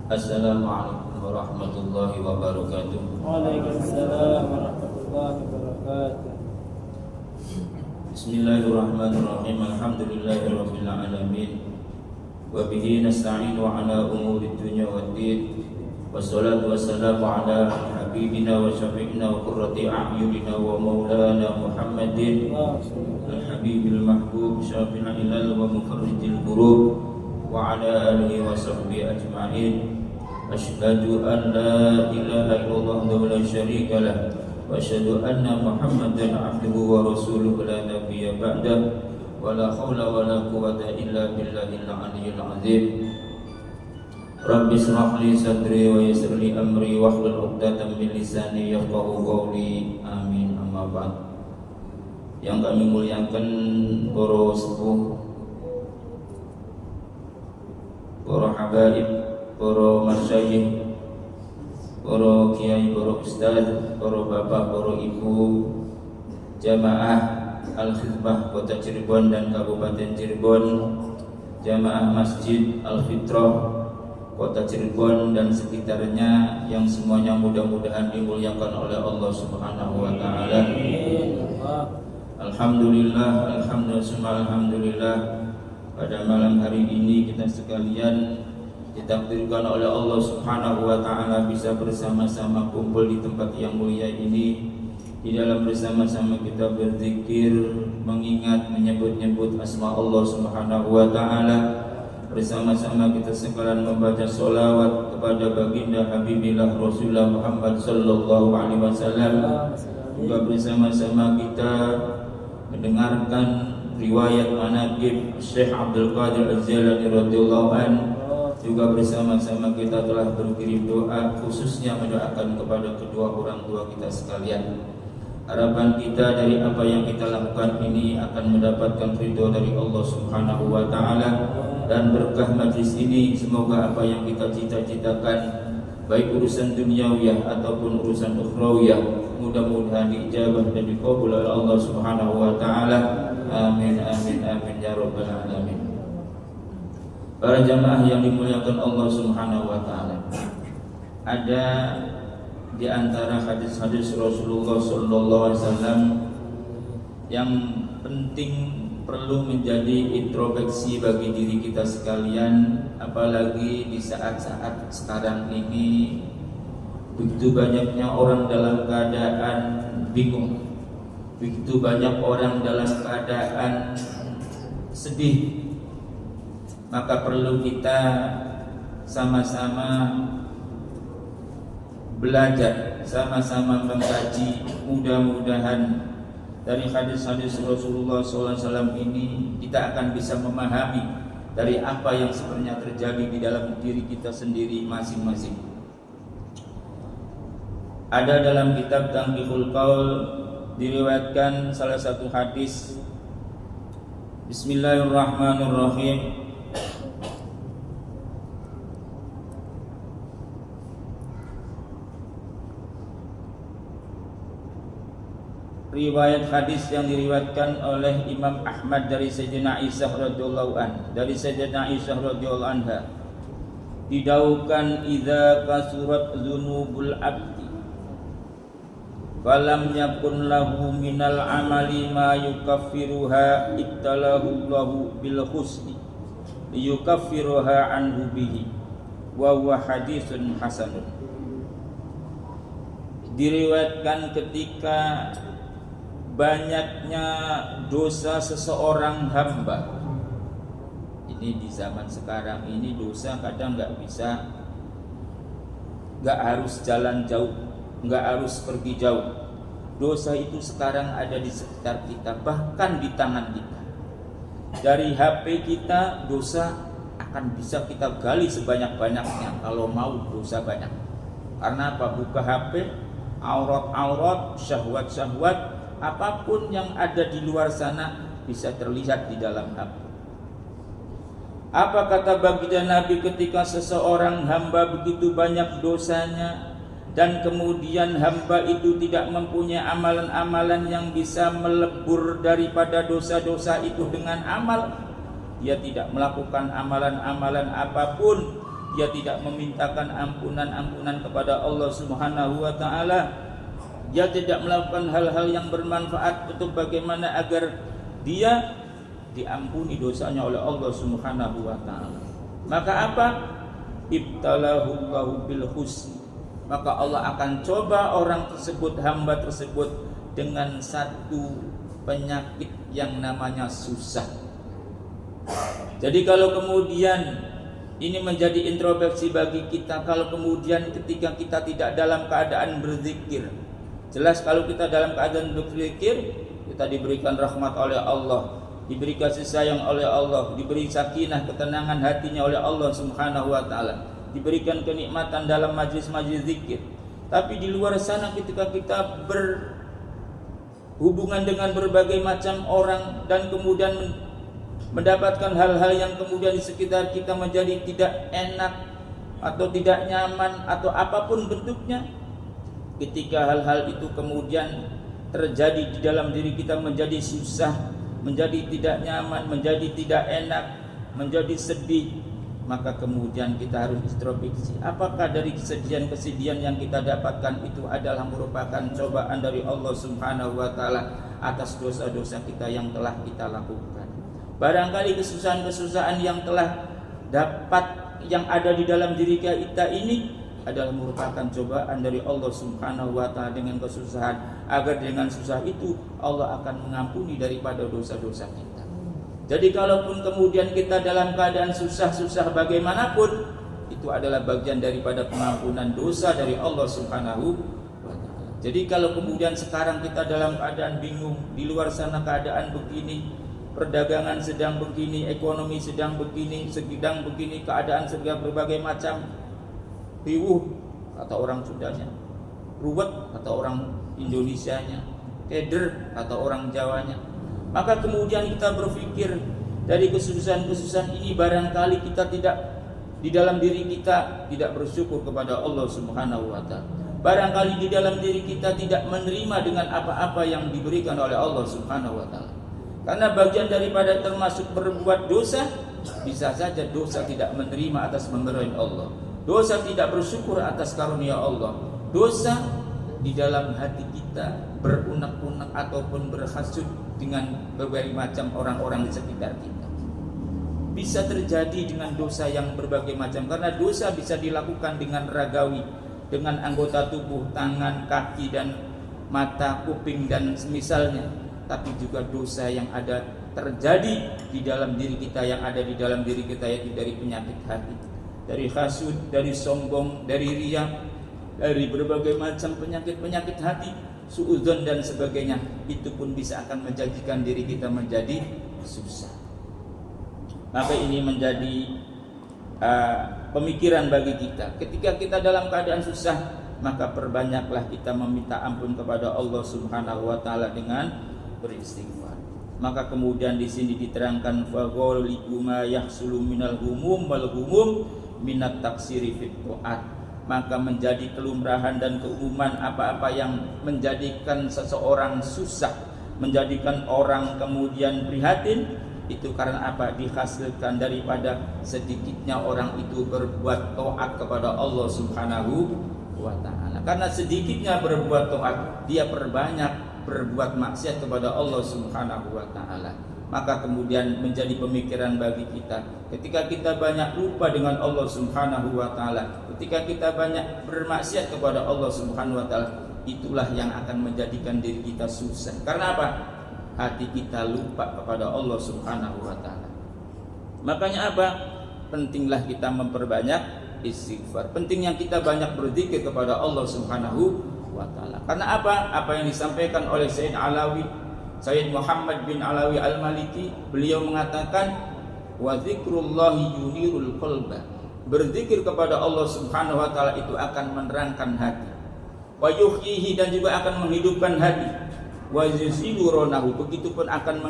Assalamualaikum warahmatullahi wabarakatuh. Waalaikumsalam warahmatullahi wabarakatuh. Bismillahirrahmanirrahim. Alhamdulillahirabbil alamin. Wa bihi nasta'inu ala umuri dunya waddin. Wassalatu wassalamu ala habibina wa syafi'ina wa qurrati a'yunina wa maulana Muhammadin al-habibil mahbub syafi'il ilal wa mufarrijil kurub wa ala alihi wa sahbihi ajma'in. Asyhadu an la ilaha illallah wa la syarika lah wa asyhadu anna Muhammadan abduhu wa rasuluhu la nabiyya ba'dah wa la haula wa la quwwata illa billahil aliyyil azim. Rabbi shrah li sadri wa yassir li amri wahlul 'uqdatam min lisani yafqahu qawli. Amin. Amma ba'd. Yang kami muliakan para sepuh, para habaib, para masyayikh, para kiai, para ustaz, para bapak, para ibu, jamaah Al-Khidmah Kota Cirebon dan Kabupaten Cirebon, jamaah Masjid Al-Fitrah Kota Cirebon dan sekitarnya yang semuanya mudah-mudahan dimuliakan oleh Allah Subhanahu wa taala. Alhamdulillah, alhamdulillah, pada malam hari ini kita sekalian ditakdirkan oleh Allah Subhanahu wa taala bisa bersama-sama kumpul di tempat yang mulia ini. Di dalam bersama-sama kita berzikir, mengingat, menyebut-nyebut asma Allah Subhanahu wa taala. Bersama-sama kita sekalian membaca sholawat kepada baginda Habibillah Rasulullah Muhammad sallallahu alaihi wasallam. Juga bersama-sama kita mendengarkan riwayat manaqib Syekh Abdul Qadir Az-Jailani radhiyallahu anhu. Juga bersama-sama kita telah berkirim doa, khususnya mendoakan kepada kedua orang tua kita sekalian. Harapan kita dari apa yang kita lakukan ini akan mendapatkan ridho dari Allah Subhanahu wa taala, dan berkah majlis ini semoga apa yang kita cita-citakan baik urusan duniawiyah ataupun urusan ukhrawiyah mudah-mudahan diijabah dan dikabul oleh Allah Subhanahu wa taala. Amin amin amin ya rabbal alamin. Para jamaah yang dimuliakan Allah Subhanahu wa taala, ada di antara hadis-hadis Rasulullah sallallahu alaihi wasallam yang penting perlu menjadi introspeksi bagi diri kita sekalian, apalagi di saat-saat sekarang ini begitu banyaknya orang dalam keadaan bingung, begitu banyak orang dalam keadaan sedih. Maka perlu kita sama-sama belajar, sama-sama mengkaji, mudah-mudahan dari hadis-hadis Rasulullah SAW ini kita akan bisa memahami dari apa yang sebenarnya terjadi di dalam diri kita sendiri masing-masing. Ada dalam kitab Tanqihul Qaul diriwayatkan salah satu hadis. Bismillahirrahmanirrahim. Riwayat hadis yang diriwayatkan oleh Imam Ahmad dari Sayyidina Aisyah radhiyallahu anha, dari Sayyidina Aisyah radhiyallahu anha, didaukan idza kasurat dzunubul abdi falam yakun lahu minal amali ma yukaffiruha ibtalahu Allahu bil husni yukaffiruha anhu bihi wa huwa hadisun hasanun. Diriwayatkan ketika banyaknya dosa seseorang hamba. Ini di zaman sekarang ini dosa kadang nggak harus jalan jauh, nggak harus pergi jauh. Dosa itu sekarang ada di sekitar kita, bahkan di tangan kita. Dari HP kita dosa akan bisa kita gali sebanyak-banyaknya kalau mau dosa banyak. Karena apa? Buka HP, aurat-aurat, syahwat-syahwat, apapun yang ada di luar sana bisa terlihat di dalam HP. Apa kata baginda Nabi ketika seseorang hamba begitu banyak dosanya dan kemudian hamba itu tidak mempunyai amalan-amalan yang bisa melebur daripada dosa-dosa itu dengan amal, dia tidak melakukan amalan-amalan apapun, dia tidak memintakan ampunan kepada Allah Subhanahu wa taala, dia tidak melakukan hal-hal yang bermanfaat untuk bagaimana agar dia diampuni dosanya oleh Allah Subhanahu wa taala. Maka apa? Ibtalahu Allahu bil husn. Maka Allah akan coba orang tersebut, hamba tersebut, dengan satu penyakit yang namanya susah. Jadi kalau kemudian ini menjadi introspeksi bagi kita, kalau kemudian ketika kita tidak dalam keadaan berzikir, jelas kalau kita dalam keadaan berzikir, kita diberikan rahmat oleh Allah, diberi kasih sayang oleh Allah, diberi sakinah, ketenangan hatinya oleh Allah Subhanahu wa taala, diberikan kenikmatan dalam majlis-majlis zikir. Tapi di luar sana ketika kita berhubungan dengan berbagai macam orang dan kemudian mendapatkan hal-hal yang kemudian di sekitar kita menjadi tidak enak atau tidak nyaman atau apapun bentuknya, ketika hal-hal itu kemudian terjadi di dalam diri kita menjadi susah, menjadi tidak nyaman, menjadi tidak enak, menjadi sedih, maka kemudian kita harus introspeksi, apakah dari kesedihan-kesedihan yang kita dapatkan itu adalah merupakan cobaan dari Allah Subhanahu wa taala atas dosa-dosa kita yang telah kita lakukan. Barangkali kesusahan-kesusahan yang telah yang ada di dalam diri kita ini adalah merupakan cobaan dari Allah Subhanahu wa taala dengan kesusahan, agar dengan susah itu Allah akan mengampuni daripada dosa-dosa kita. Jadi kalaupun kemudian kita dalam keadaan susah-susah bagaimanapun, itu adalah bagian daripada pengampunan dosa dari Allah Subhanahu wa taala. Jadi kalau kemudian sekarang kita dalam keadaan bingung, di luar sana keadaan begini, perdagangan sedang begini, ekonomi sedang begini, keadaan sedang berbagai macam, riuh kata orang Sundanya, ruwet kata orang Indonesianya, keder kata orang Jawanya. Maka kemudian kita berpikir, dari kesusahan-kesusahan ini barangkali kita tidak, di dalam diri kita tidak bersyukur kepada Allah Subhanahu wa taala. Barangkali di dalam diri kita tidak menerima dengan apa-apa yang diberikan oleh Allah Subhanahu wa taala. Karena bagian daripada termasuk berbuat dosa, bisa saja dosa tidak menerima atas pemberian Allah, dosa tidak bersyukur atas karunia Allah, dosa di dalam hati kita berunek-unek ataupun berhasud dengan berbagai macam orang-orang di sekitar kita. Bisa terjadi dengan dosa yang berbagai macam, karena dosa bisa dilakukan dengan ragawi, dengan anggota tubuh, tangan, kaki, dan mata, kuping, dan semisalnya. Tapi juga dosa yang ada terjadi di dalam diri kita, yang ada di dalam diri kita, yaitu dari penyakit hati, dari hasud, dari sombong, dari riya, dari berbagai macam penyakit hati, suudzon dan sebagainya. Itu pun bisa akan menjadikan diri kita menjadi susah. Maka ini menjadi pemikiran bagi kita. Ketika kita dalam keadaan susah, maka perbanyaklah kita meminta ampun kepada Allah Subhanahu wa taala dengan beristighfar. Maka kemudian di sini diterangkan faghalibu ma yahsulu minal humum wal humum minat taksiri fit taat. Maka menjadi kelumrahan dan keumuman apa-apa yang menjadikan seseorang susah, menjadikan orang kemudian prihatin, itu karena apa? Dihasilkan daripada sedikitnya orang itu berbuat taat kepada Allah Subhanahu wa taala. Karena sedikitnya berbuat taat, dia perbanyak berbuat maksiat kepada Allah Subhanahu wa taala. Maka kemudian menjadi pemikiran bagi kita, ketika kita banyak lupa dengan Allah Subhanahu wa taala, ketika kita banyak bermaksiat kepada Allah Subhanahu wa taala, itulah yang akan menjadikan diri kita susah. Karena apa? Hati kita lupa kepada Allah Subhanahu wa taala. Makanya apa? Pentinglah kita memperbanyak istighfar. Pentingnya kita banyak berzikir kepada Allah Subhanahu wa taala. Karena apa? Apa yang disampaikan oleh Sayyid Muhammad bin Alawi Al-Maliki, beliau mengatakan wa dzikrullahi yunirul qalba. Berzikir kepada Allah Subhanahu wa taala itu akan menerangkan hati. Wa yuhyihi, dan juga akan menghidupkan hati. Wa yuzilu ronahu, begitupun akan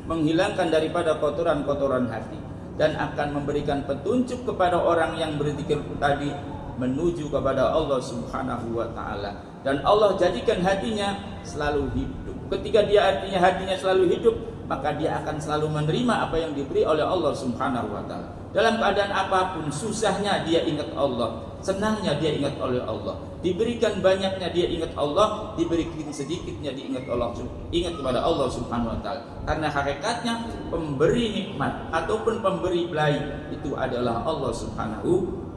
menghilangkan daripada kotoran-kotoran hati, dan akan memberikan petunjuk kepada orang yang berzikir tadi menuju kepada Allah Subhanahu wa taala. Dan Allah jadikan hatinya selalu hidup. Ketika hatinya selalu hidup, maka dia akan selalu menerima apa yang diberi oleh Allah Subhanahu wa taala. Dalam keadaan apapun, susahnya dia ingat Allah, senangnya dia ingat oleh Allah, diberikan banyaknya dia ingat Allah, diberikan sedikitnya dia ingat Allah, ingat kepada Allah Subhanahu wa taala. Karena hakikatnya pemberi nikmat ataupun pemberi belai itu adalah Allah Subhanahu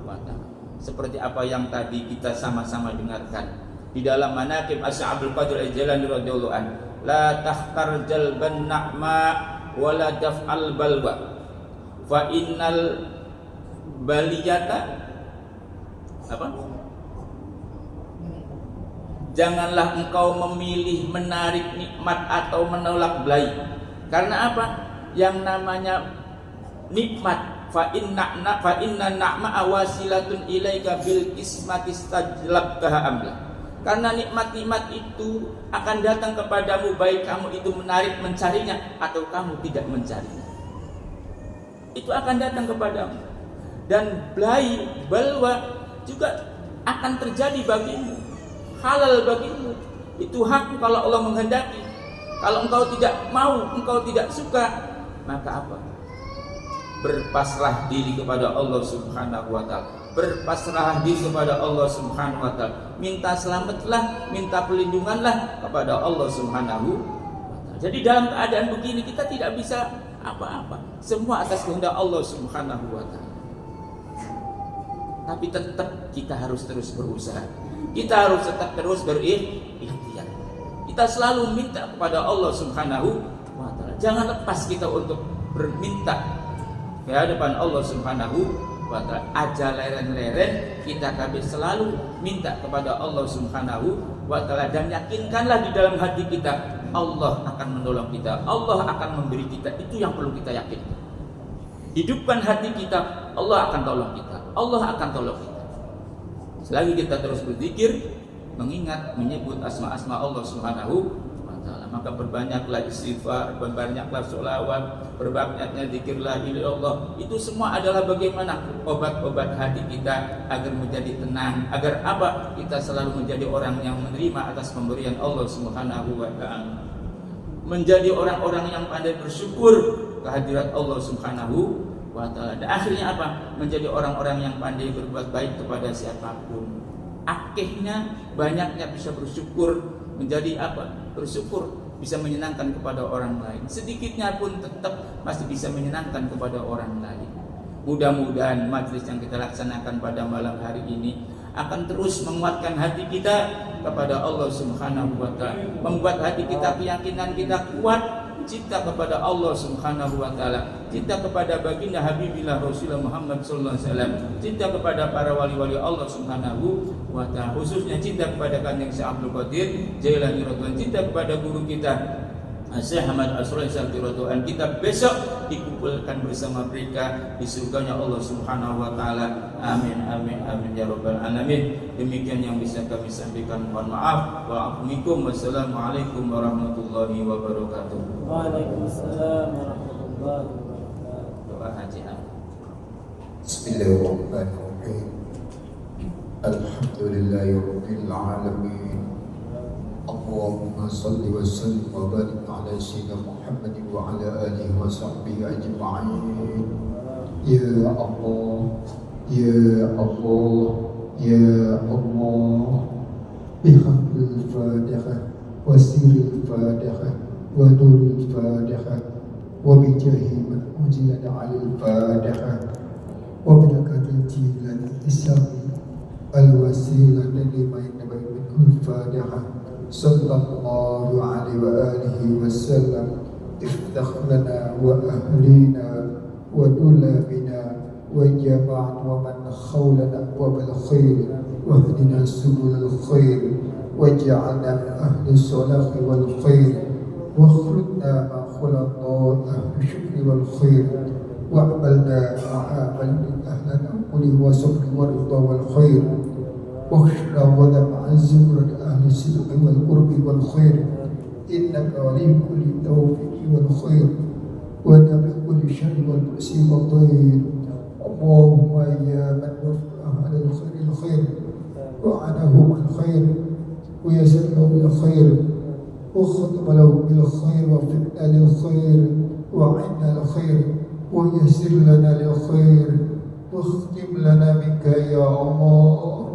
wa taala. Seperti apa yang tadi kita sama-sama dengarkan di dalam manaqib Abdul Qadir Al-Jilani radhiyallahu anhu, la tahtar jalban na'ma wa la daf'al balwa fa innal baliyata apa? Janganlah engkau memilih menarik nikmat atau menolak belai. Karena apa? Yang namanya nikmat fa inna na'ma awasilatun ilaika bil ismati stajlabtaha amla. Karena nikmat-nikmat itu akan datang kepadamu baik kamu itu menarik mencarinya atau kamu tidak mencarinya. Itu akan datang kepadamu. Dan belai, balwa juga akan terjadi bagimu, halal bagimu. Itu hak kalau Allah menghendaki. Kalau engkau tidak mau, engkau tidak suka, maka apa? Berpasrah diri kepada Allah Subhanahu wa taala. Berpasrah diri kepada Allah Subhanahu wa taala. Minta selamatlah, minta perlindunganlah kepada Allah Subhanahu wa taala. Jadi dalam keadaan begini kita tidak bisa apa-apa. Semua atas kehendak Allah Subhanahu wa taala. Tapi tetap kita harus terus berusaha. Kita harus tetap terus berikhtiar. Kita selalu minta kepada Allah Subhanahu wa taala. Jangan lepas kita untuk berminta ke hadapan Allah Subhanahu wa taala. Aja leren-leren kita kabeh selalu minta kepada Allah Subhanahu wa taala dan yakinkanlah di dalam hati kita Allah akan menolong kita, Allah akan memberi kita. Itu yang perlu kita yakinkan. Hidupkan hati kita, Allah akan tolong kita, Allah akan tolong kita. Selagi kita terus berzikir, mengingat, menyebut asma-asma Allah Subhanahu wa taala, maka berbanyaklah istighfar, berbanyaklah sholawat, berbanyaknya zikirlah ila Allah. Itu semua adalah bagaimana obat-obat hati kita agar menjadi tenang, agar apa? Kita selalu menjadi orang yang menerima atas pemberian Allah Subhanahu wa taala. Menjadi orang-orang yang pandai bersyukur kehadirat Allah Subhanahu wa taala. Dan akhirnya apa? Menjadi orang-orang yang pandai berbuat baik kepada siapapun. Akhirnya banyaknya bisa bersyukur, menjadi apa? Bersyukur bisa menyenangkan kepada orang lain. Sedikitnya pun tetap masih bisa menyenangkan kepada orang lain. Mudah-mudahan majelis yang kita laksanakan pada malam hari ini akan terus menguatkan hati kita kepada Allah Subhanahu wa taala, membuat hati kita, keyakinan kita kuat, cinta kepada Allah Subhanahu wa taala, cinta kepada baginda Habibillah Rasulullah Muhammad sallallahu alaihi wasallam, cinta kepada para wali-wali Allah Subhanahu wa taala, khususnya cinta kepada Kanjeng Syekh Abdul Qadir Jailani radhiyallahu anhu, cinta kepada guru kita Syekh Ahmad Asrul radhiyallahu anhu. Kita besok dikumpulkan bersama mereka di surganya Allah Subhanahu wa taala. Amin amin amin ya rabbal alamin. Demikian yang bisa kami sampaikan. Mohon maaf. Wassalamualaikum warahmatullahi wabarakatuh. Waalaikumsalam warahmatullahi wabarakatuh. Doa Haji. Bismillahirrahmanirrahim. Alhamdulillahirabbil alamin. Allahumma salli wa sallim wa barik ala sayyidina Muhammadin wa ala alihi wa sahbihi ajma'in. Ya Allah, ya Allah, ya Allah, bihaqqil Fatihah wa sirril Fatihah wa nuril Fatihah wa bijahi man unzila 'alal Fatihah wa bilakatil jilani isami al-wasilata liman nabiyyil Fatihah. Sallallahu alaihi wa alihi wasallam. Iftah lana wa ahlina wa dulabina wa jama'at wa man khawlana wa bil khair wa hdina subul khair wa ja'alna min ahli salahi wal khair wa khuludna ma khulata ahli syukri wal khair wa amalna ma'amal ahli aquli wa sabri wa ridha wal khair واخشنا وذا زمرة أهل الصدق والقرب والخير إنك ولي كل توفيق والخير ونبي كل شر والبؤس والضير. اللهم يا من وفق أهل الخير الخير وعنهم الخير ويسر له بالخير وختم له بالخير وفقنا للخير وعنا الخير ويسر لنا للخير واختم لنا منك يا الله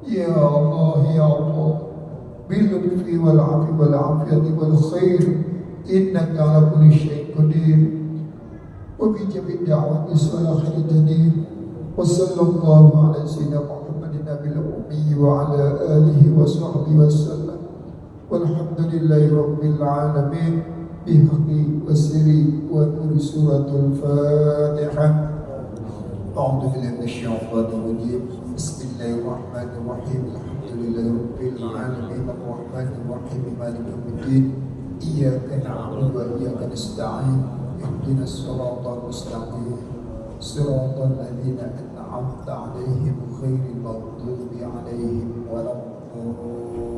يا الله يا الله باللطف والعفو والعافية والخير إنك على كل شيء قدير وبجميع الدعوات الصالحة الجدير وصلى الله على سيدنا محمد النبي الأمي وعلى آله وصحبه وسلم والحمد لله رب العالمين بحق وسر ونور سورة الفاتحة. أعوذ بالله من الشيطان الرجيم بسم الله الرحمن الرحيم الحمد لله رب العالمين الرحمن الرحيم مالك يوم الدين إياك نعبد وإياك نستعين اهدنا الصراط المستقيم صراط الذين أنعمت عليهم غير المغضوب عليهم ولا الضالين.